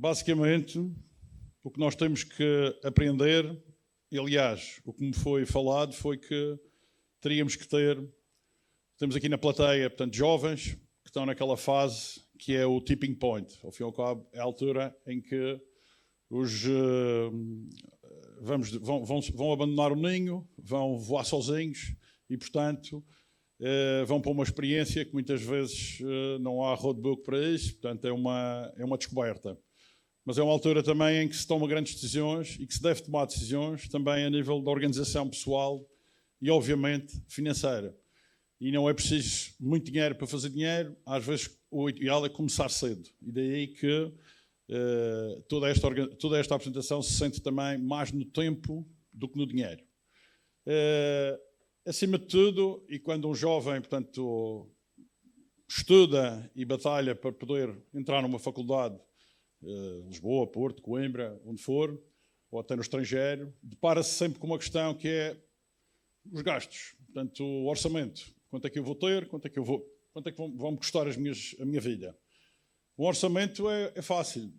Basicamente, o que nós temos que aprender, e aliás, o que me foi falado foi que teríamos que temos aqui na plateia, portanto, jovens que estão naquela fase que é o tipping point. Ao fim e ao cabo, é a altura em que vão abandonar o ninho, vão voar sozinhos e, portanto, vão para uma experiência que muitas vezes não há roadbook para isso, portanto, é uma descoberta. Mas é uma altura também em que se tomam grandes decisões e que se deve tomar decisões também a nível da organização pessoal e, obviamente, financeira. E não é preciso muito dinheiro para fazer dinheiro, às vezes o ideal é começar cedo. E daí que toda esta apresentação se sente também mais no tempo do que no dinheiro. Acima de tudo, e quando um jovem, portanto, estuda e batalha para poder entrar numa faculdade, Lisboa, Porto, Coimbra, onde for, ou até no estrangeiro, depara-se sempre com uma questão que é os gastos, portanto, o orçamento. Quanto é que eu vou ter? Quanto é que vão-me custar a minha vida? O orçamento é fácil.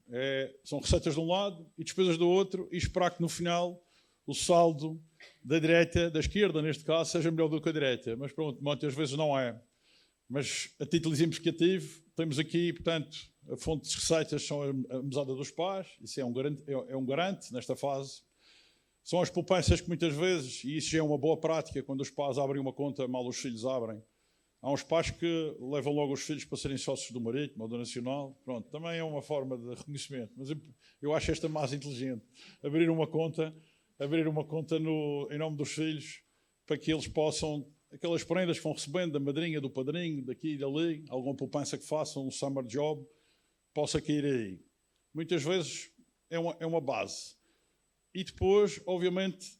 São receitas de um lado e despesas do outro e esperar que no final o saldo da direita, da esquerda neste caso, seja melhor do que a direita. Mas pronto, muitas vezes não é. Mas a título exemplificativo, temos aqui, portanto, a fonte de receitas são a mesada dos pais, isso é um garante nesta fase. São as poupanças que muitas vezes, e isso já é uma boa prática, quando os pais abrem uma conta, mal os filhos abrem. Há uns pais que levam logo os filhos para serem sócios do Marítimo ou do Nacional. Pronto, também é uma forma de reconhecimento, mas eu acho esta mais inteligente. Abrir uma conta em nome dos filhos, para que eles possam, aquelas prendas que vão recebendo da madrinha, do padrinho, daqui e dali, alguma poupança que façam, um summer job, possa cair aí. Muitas vezes é uma base. E depois, obviamente,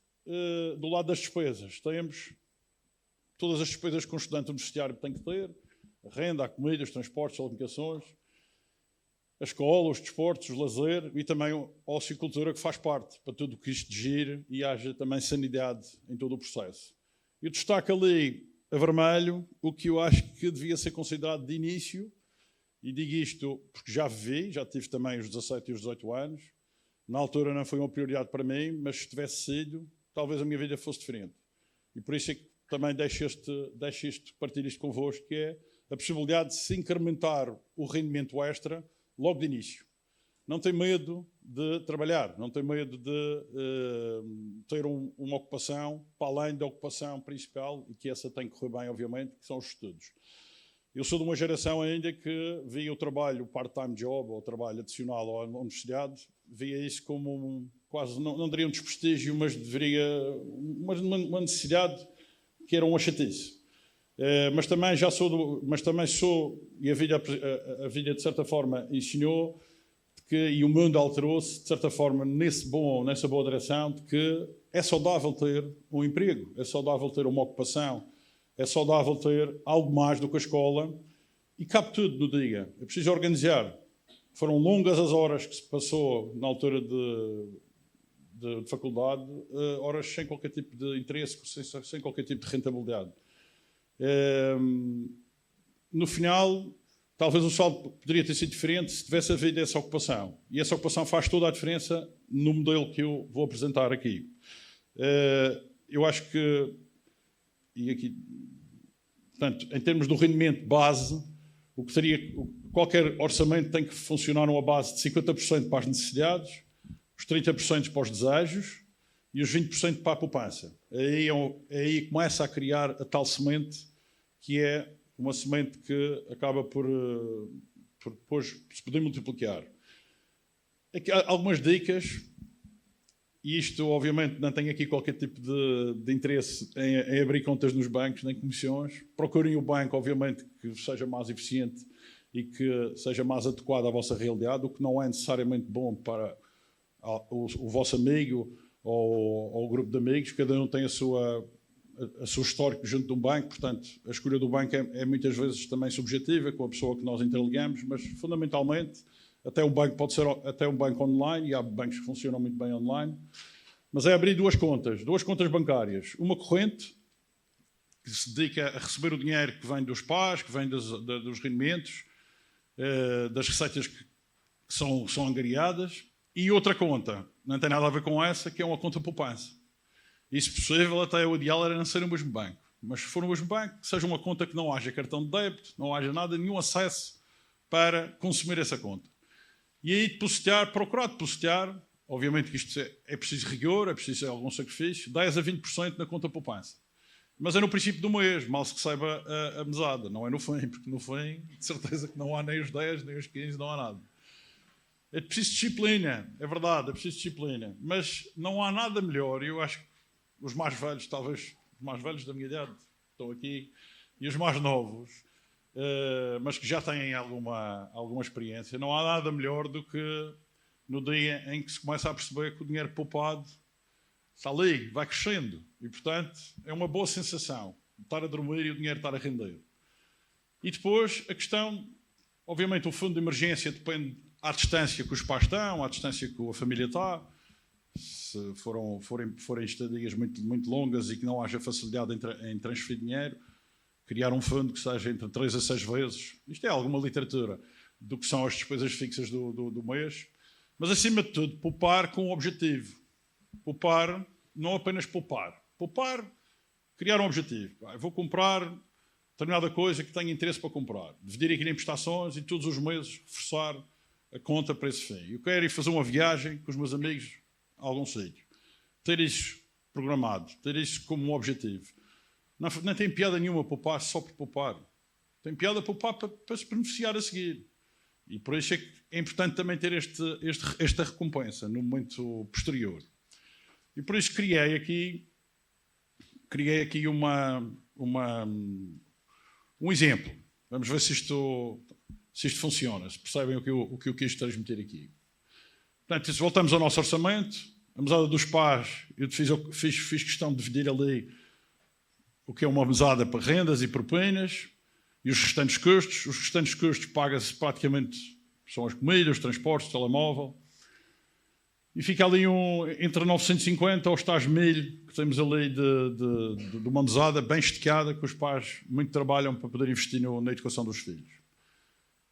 do lado das despesas, temos todas as despesas que um estudante universitário tem que ter, a renda, a comida, os transportes, as alimentações, a escola, os desportos, o lazer e também a ócio e cultura que faz parte, para tudo o que isto gire e haja também sanidade em todo o processo. Eu destaco ali a vermelho o que eu acho que devia ser considerado de início, e digo isto porque já vivi, já tive também os 17 e os 18 anos, na altura não foi uma prioridade para mim, mas se tivesse sido, talvez a minha vida fosse diferente. E por isso é que também partilho isto convosco, que é a possibilidade de se incrementar o rendimento extra logo de início. Não tem medo de trabalhar, não tem medo de ter uma ocupação para além da ocupação principal, e que essa tem que correr bem, obviamente, que são os estudos. Eu sou de uma geração ainda que via o trabalho, o part-time job, ou o trabalho adicional à universidade, via isso como quase, não diria um desprestígio, mas deveria uma necessidade que era uma chatice. Mas também sou, e a vida de certa forma ensinou, e o mundo alterou-se de certa forma nessa boa direção, de que é saudável ter um emprego, é saudável ter uma ocupação, é saudável ter algo mais do que a escola, e cabe tudo no dia. É preciso organizar. Foram longas as horas que se passou na altura de faculdade, horas sem qualquer tipo de interesse, sem qualquer tipo de rentabilidade. No final, talvez o saldo poderia ter sido diferente se tivesse havido essa ocupação. E essa ocupação faz toda a diferença no modelo que eu vou apresentar aqui. Eu acho que, e aqui, portanto, em termos do rendimento base, qualquer orçamento tem que funcionar numa base de 50% para as necessidades, os 30% para os desejos e os 20% para a poupança. Aí começa a criar a tal semente, que é uma semente que acaba por depois se poder multiplicar. Aqui há algumas dicas, e isto obviamente não tem aqui qualquer tipo de interesse em abrir contas nos bancos, nem comissões. Procurem o banco, obviamente, que seja mais eficiente e que seja mais adequado à vossa realidade, o que não é necessariamente bom para o vosso amigo ou o grupo de amigos. Cada um tem a sua histórico junto de um banco, portanto, a escolha do banco é muitas vezes também subjetiva, com a pessoa que nós interligamos, mas fundamentalmente até um banco pode ser até um banco online, e há bancos que funcionam muito bem online, mas é abrir duas contas bancárias. Uma corrente, que se dedica a receber o dinheiro que vem dos pais, que vem dos rendimentos, das receitas que que são angariadas, e outra conta, não tem nada a ver com essa, que é uma conta poupança. E, se possível, até o ideal era não ser o mesmo banco. Mas se for o mesmo banco, que seja uma conta que não haja cartão de débito, não haja nada, nenhum acesso para consumir essa conta. E aí procurar depositar, obviamente que isto é preciso rigor, é preciso algum sacrifício, 10% a 20% na conta poupança. Mas é no princípio do mês, mal se receba a mesada, não é no fim, porque no fim, de certeza que não há nem os 10, nem os 15, não há nada. É preciso disciplina, é verdade, é preciso disciplina. Mas não há nada melhor, e eu acho que os mais velhos, talvez os mais velhos da minha idade, estão aqui, e os mais novos, mas que já têm alguma experiência, não há nada melhor do que no dia em que se começa a perceber que o dinheiro poupado está ali, vai crescendo. E, portanto, é uma boa sensação estar a dormir e o dinheiro estar a render. E depois, a questão, obviamente, o fundo de emergência depende à distância que os pais estão, à distância que a família está. Se forem estadias muito longas e que não haja facilidade em transferir dinheiro, criar um fundo que seja entre 3 a 6 vezes. Isto é alguma literatura do que são as despesas fixas do mês. Mas, acima de tudo, poupar com um objetivo. Poupar, não apenas poupar. Poupar, criar um objetivo. Vou comprar determinada coisa que tenho interesse para comprar. Dividir aquilo em prestações e todos os meses reforçar a conta para esse fim. Eu quero ir fazer uma viagem com os meus amigos a algum sítio. Ter isso programado, ter isso como um objetivo. Não tem piada nenhuma poupar só por poupar. Tem piada poupar para se beneficiar a seguir. E por isso é que é importante também ter esta recompensa no momento posterior. E por isso criei aqui um exemplo. Vamos ver se isto funciona, se percebem o que eu quis transmitir aqui. Portanto, se voltamos ao nosso orçamento, a mesada dos pais, eu fiz questão de dividir ali o que é uma mesada para rendas e propinas e os restantes custos. Os restantes custos paga-se praticamente, são as comidas, os transportes, o telemóvel. E fica ali entre 950 aos tais 1000 que temos ali de uma mesada bem esticada, que os pais muito trabalham para poder investir na educação dos filhos.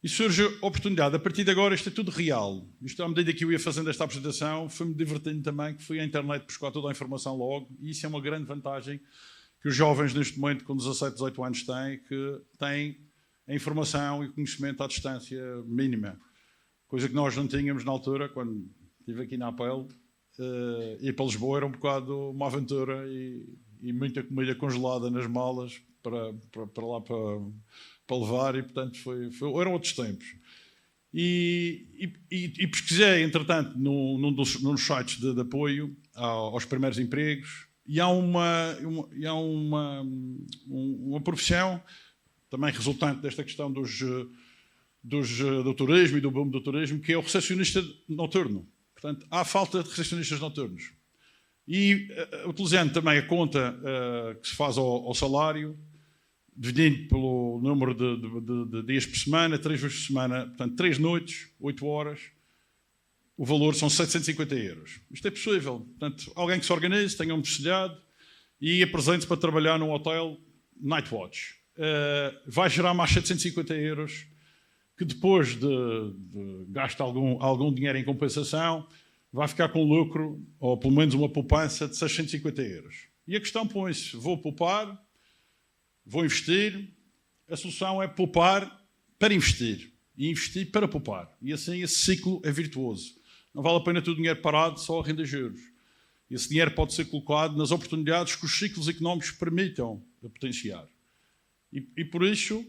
E surge a oportunidade. A partir de agora, isto é tudo real. Isto, à medida que eu ia fazendo esta apresentação, foi-me divertindo também, que fui à internet buscar toda a informação logo, e isso é uma grande vantagem que os jovens, neste momento, com 17, 18 anos, têm, que têm a informação e o conhecimento à distância mínima. Coisa que nós não tínhamos na altura, quando estive aqui na APEL, ir para Lisboa era um bocado uma aventura e muita comida congelada nas malas para levar, e portanto eram outros tempos. E pesquisei, entretanto, num dos sites de apoio aos primeiros empregos, e há uma profissão, também resultante desta questão do turismo e do boom do turismo, que é o recepcionista noturno. Portanto, há falta de recepcionistas noturnos. E, utilizando também a conta que se faz ao salário, dividindo pelo número de dias por semana, 3 vezes por semana, portanto, 3 noites, 8 horas, o valor são 750 euros. Isto é possível. Portanto, alguém que se organize, tenha um destilhado e apresente-se para trabalhar num hotel Night Watch. Vai gerar mais 750 euros, que depois de gastar algum dinheiro em compensação, vai ficar com lucro, ou pelo menos uma poupança de 650 euros. E a questão põe-se: vou poupar, vou investir. A solução é poupar para investir e investir para poupar. E assim esse ciclo é virtuoso. Não vale a pena ter o dinheiro parado só a render juros. Esse dinheiro pode ser colocado nas oportunidades que os ciclos económicos permitam potenciar. E por isso,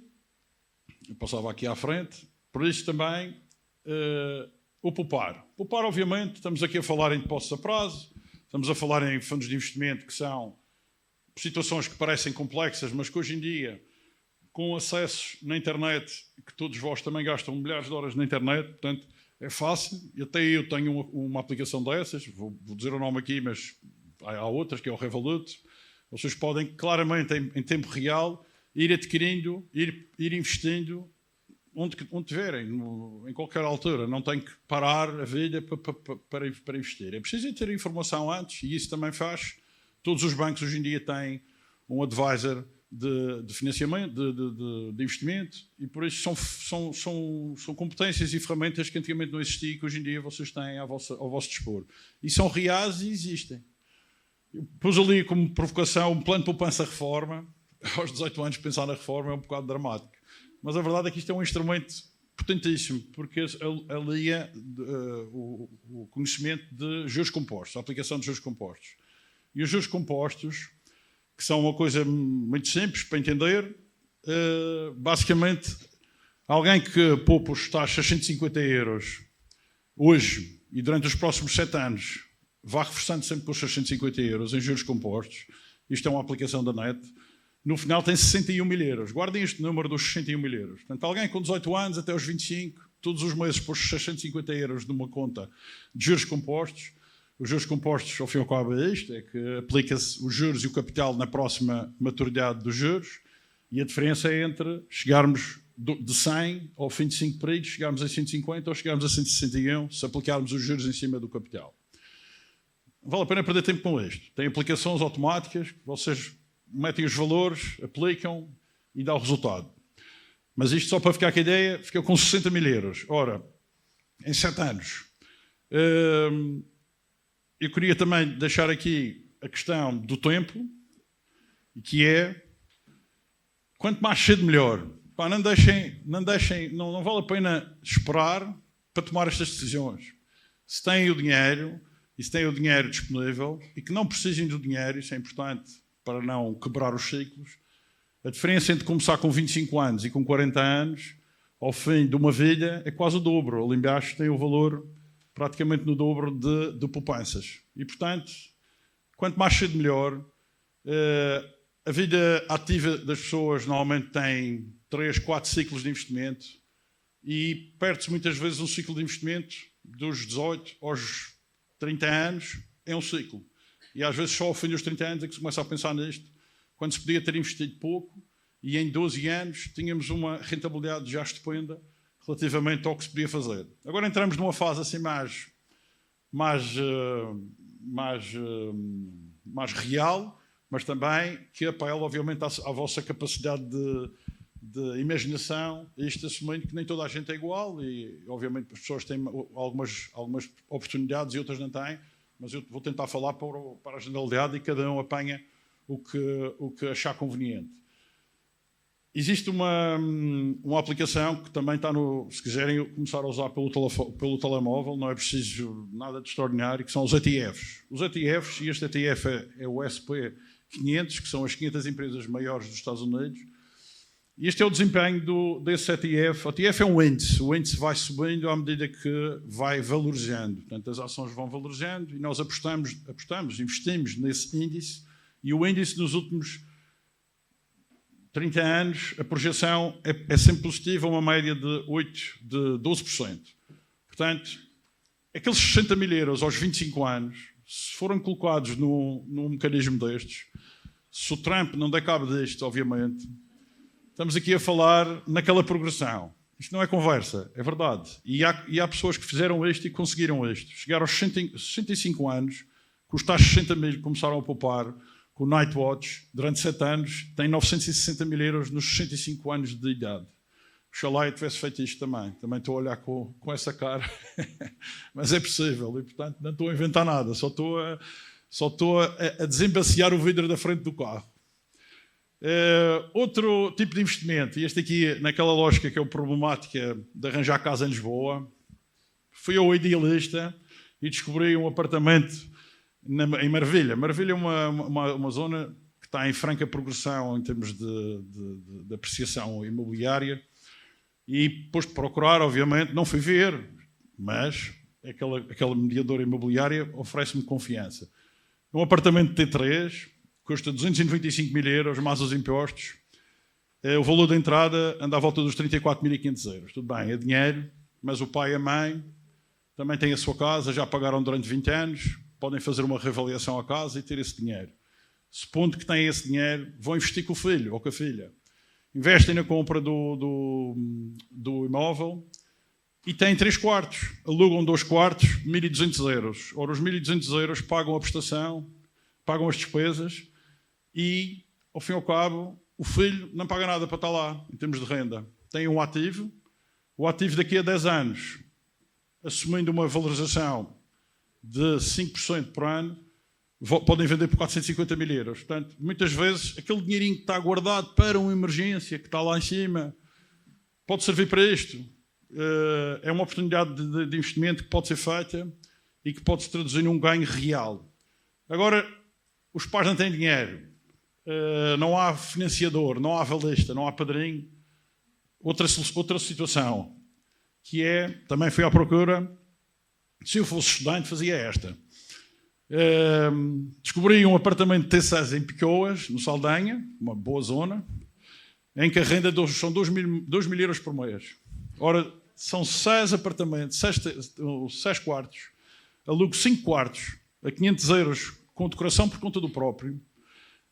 eu passava aqui à frente, por isso também o poupar. Poupar, obviamente, estamos aqui a falar em depósitos a prazo, estamos a falar em fundos de investimento que são situações que parecem complexas, mas que hoje em dia, com acessos na internet, que todos vós também gastam milhares de horas na internet, portanto, é fácil. E até eu tenho uma aplicação dessas, vou dizer o nome aqui, mas há outras, que é o Revolut. Vocês podem claramente, em tempo real, ir adquirindo, ir investindo onde tiverem, em qualquer altura. Não tem que parar a vida para investir. É preciso ter informação antes, e isso também faz. Todos os bancos hoje em dia têm um advisor de financiamento, de investimento, e por isso são competências e ferramentas que antigamente não existiam e que hoje em dia vocês têm ao vosso dispor. E são reais e existem. Eu pus ali como provocação um plano de poupança-reforma. Aos 18 anos pensar na reforma é um bocado dramático. Mas a verdade é que isto é um instrumento potentíssimo, porque alia o conhecimento de juros compostos, a aplicação de juros compostos. E os juros compostos, que são uma coisa muito simples para entender, basicamente, alguém que poupa os tais 650 euros hoje e durante os próximos 7 anos vá reforçando sempre com os 650 euros em juros compostos, isto é uma aplicação da NET, no final tem 61 mil euros. Guardem este número dos 61 mil euros. Portanto, alguém com 18 anos até os 25, todos os meses pôs 650 euros numa conta de juros compostos. Os juros compostos, ao fim e ao cabo, é isto, é que aplica-se os juros e o capital na próxima maturidade dos juros, e a diferença é entre chegarmos de 100 ao fim de 5 períodos, chegarmos a 150 ou chegarmos a 161, se aplicarmos os juros em cima do capital. Vale a pena perder tempo com isto. Tem aplicações automáticas, vocês metem os valores, aplicam e dá o resultado. Mas isto só para ficar com a ideia, fica com 60 mil euros. Ora, em 7 anos. Eu queria também deixar aqui a questão do tempo, que é, quanto mais cedo melhor. Pá, não vale a pena esperar para tomar estas decisões. Se têm o dinheiro, e se têm o dinheiro disponível, e que não precisem do dinheiro, isso é importante para não quebrar os ciclos, a diferença entre começar com 25 anos e com 40 anos, ao fim de uma vida, é quase o dobro. Ali embaixo tem o valor praticamente no dobro de poupanças. E, portanto, quanto mais cedo melhor. A vida ativa das pessoas normalmente tem 3, 4 ciclos de investimento e perde-se muitas vezes um ciclo de investimento dos 18 aos 30 anos, é um ciclo. E às vezes só ao fim dos 30 anos é que se começa a pensar nisto, quando se podia ter investido pouco e em 12 anos tínhamos uma rentabilidade já estupenda relativamente ao que se podia fazer. Agora entramos numa fase assim mais real, mas também que apela obviamente à vossa capacidade de imaginação, isto assumindo que nem toda a gente é igual e obviamente as pessoas têm algumas oportunidades e outras não têm, mas eu vou tentar falar para a generalidade e cada um apanha o que achar conveniente. Existe uma aplicação que também está se quiserem começar a usar pelo telemóvel, não é preciso nada de extraordinário, que são os ETFs. Os ETFs, e este ETF é o SP500, que são as 500 empresas maiores dos Estados Unidos. E este é o desempenho desse ETF. O ETF é um índice. O índice vai subindo à medida que vai valorizando. Portanto, as ações vão valorizando e nós investimos nesse índice. E o índice nos últimos 30 anos, a projeção é sempre positiva, uma média de 12%. Portanto, aqueles 60 mil euros aos 25 anos, se forem colocados num mecanismo destes, se o Trump não der cabo disto, obviamente, estamos aqui a falar naquela progressão. Isto não é conversa, é verdade. E há pessoas que fizeram isto e conseguiram isto. Chegaram aos 65 anos, com os tais 60 mil começaram a poupar, com o Nightwatch, durante 7 anos, tem 960 mil euros nos 65 anos de idade. Oxalá eu tivesse feito isto também. Também estou a olhar com essa cara. Mas é possível e, portanto, não estou a inventar nada. Só estou a desembaciar o vidro da frente do carro. Outro tipo de investimento, e este aqui, naquela lógica que é a problemática de arranjar casa em Lisboa, fui ao Idealista e descobri um apartamento em Marvilha. Marvilha é uma zona que está em franca progressão em termos de apreciação imobiliária e depois de procurar, obviamente, não fui ver, mas aquela mediadora imobiliária oferece-me confiança. Um apartamento T3 custa 295 mil euros, mais os impostos. O valor da entrada anda à volta dos 34.500 euros. Tudo bem, é dinheiro, mas o pai e a mãe também têm a sua casa, já pagaram durante 20 anos, podem fazer uma reavaliação à casa e ter esse dinheiro. Supondo que têm esse dinheiro, vão investir com o filho ou com a filha. Investem na compra do imóvel e têm 3 quartos. Alugam 2 quartos, 1.200 euros. Ora, os 1.200 euros pagam a prestação, pagam as despesas e, ao fim e ao cabo, o filho não paga nada para estar lá, em termos de renda. Tem um ativo, o ativo daqui a 10 anos, assumindo uma valorização de 5% por ano, podem vender por 450 mil euros. Portanto, muitas vezes, aquele dinheirinho que está guardado para uma emergência, que está lá em cima, pode servir para isto. É uma oportunidade de investimento que pode ser feita e que pode se traduzir num ganho real. Agora, os pais não têm dinheiro, não há financiador, não há avalista, não há padrinho. Outra situação, que é, também fui à procura, se eu fosse estudante fazia esta. Descobri um apartamento de T6 em Picoas, no Saldanha, uma boa zona, em que a renda são 2 mil euros por mês. Ora, são 6 apartamentos, 6 quartos, alugo 5 quartos a 500 euros com decoração por conta do próprio,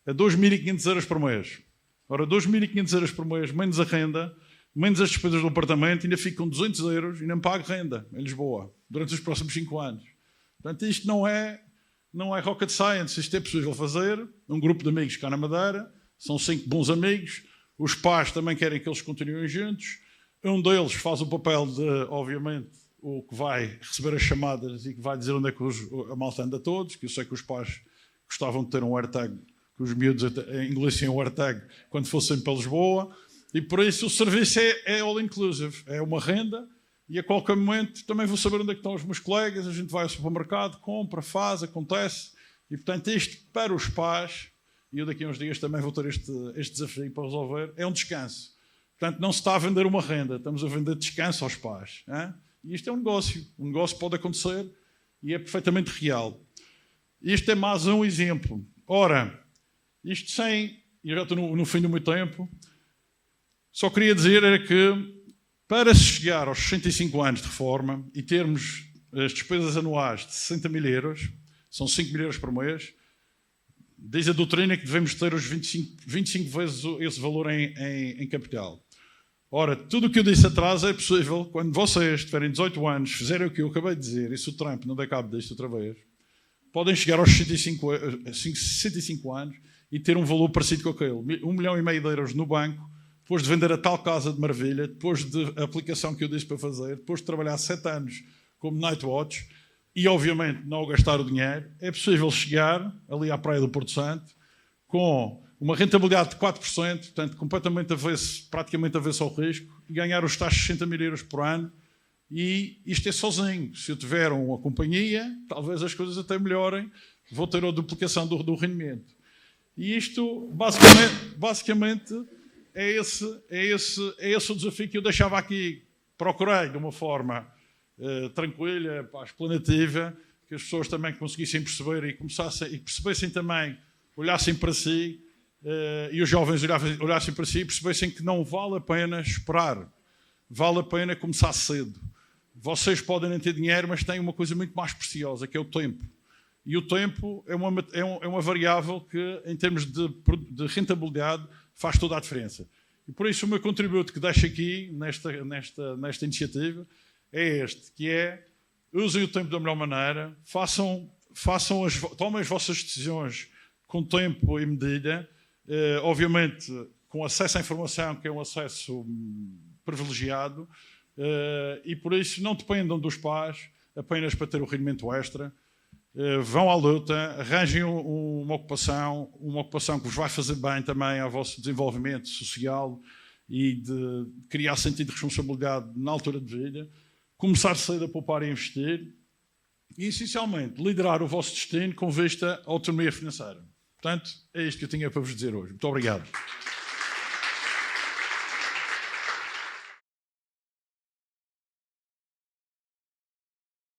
a 2.500 euros por mês. Ora, 2.500 euros por mês, menos a renda, menos as despesas do apartamento, ainda ficam 200 euros e não pago renda em Lisboa, durante os próximos 5 anos. Portanto, isto não é rocket science, isto é possível fazer. Um grupo de amigos cá na Madeira, são 5 bons amigos, os pais também querem que eles continuem juntos. Um deles faz o papel de, obviamente, o que vai receber as chamadas e que vai dizer onde é que a malta anda todos, que eu sei que os pais gostavam de ter um AirTag, que os miúdos engolissem o AirTag quando fossem para Lisboa, e por isso o serviço é all inclusive, é uma renda, e a qualquer momento também vou saber onde é que estão os meus colegas, a gente vai ao supermercado, compra, faz, acontece, e portanto isto para os pais, e eu daqui a uns dias também vou ter este desafio para resolver, é um descanso. Portanto, não se está a vender uma renda, estamos a vender descanso aos pais. Hein? E isto é um negócio pode acontecer e é perfeitamente real. Isto é mais um exemplo. Ora, isto eu já estou no fim do meu tempo, só queria dizer era que para se chegar aos 65 anos de reforma e termos as despesas anuais de 60 mil euros, são 5 mil euros por mês, diz a doutrina que devemos ter os 25 vezes esse valor em capital. Ora, tudo o que eu disse atrás é possível quando vocês tiverem 18 anos, fizerem o que eu acabei de dizer, e se o Trump não der cabo disto outra vez, podem chegar aos 65 anos e ter um valor parecido com aquele. 1,5 milhão de euros no banco, depois de vender a tal casa de maravilha, depois da aplicação que eu disse para fazer, depois de trabalhar 7 anos como night watch e, obviamente, não gastar o dinheiro, é possível chegar ali à praia do Porto Santo com uma rentabilidade de 4%, portanto, completamente praticamente avesso ao risco, e ganhar os tais 60 mil euros por ano. E isto é sozinho. Se eu tiver uma companhia, talvez as coisas até melhorem, vou ter a duplicação do rendimento. E isto, basicamente é esse o desafio que eu deixava aqui. Procurei de uma forma tranquila, explanativa, que as pessoas também conseguissem perceber e percebessem também, olhassem para si, e os jovens olhassem para si e percebessem que não vale a pena esperar, vale a pena começar cedo. Vocês podem não ter dinheiro, mas têm uma coisa muito mais preciosa, que é o tempo. E o tempo é uma variável que, em termos de rentabilidade, faz toda a diferença. E por isso o meu contributo que deixo aqui, nesta iniciativa, é este, que é: usem o tempo da melhor maneira, tomem as vossas decisões com tempo e medida, obviamente com acesso à informação, que é um acesso privilegiado, e por isso não dependam dos pais apenas para ter o rendimento extra. Vão à luta, arranjem uma ocupação que vos vai fazer bem também ao vosso desenvolvimento social e de criar sentido de responsabilidade na altura de vida, começar cedo a poupar e investir e, essencialmente, liderar o vosso destino com vista à autonomia financeira. Portanto, é isto que eu tinha para vos dizer hoje. Muito obrigado.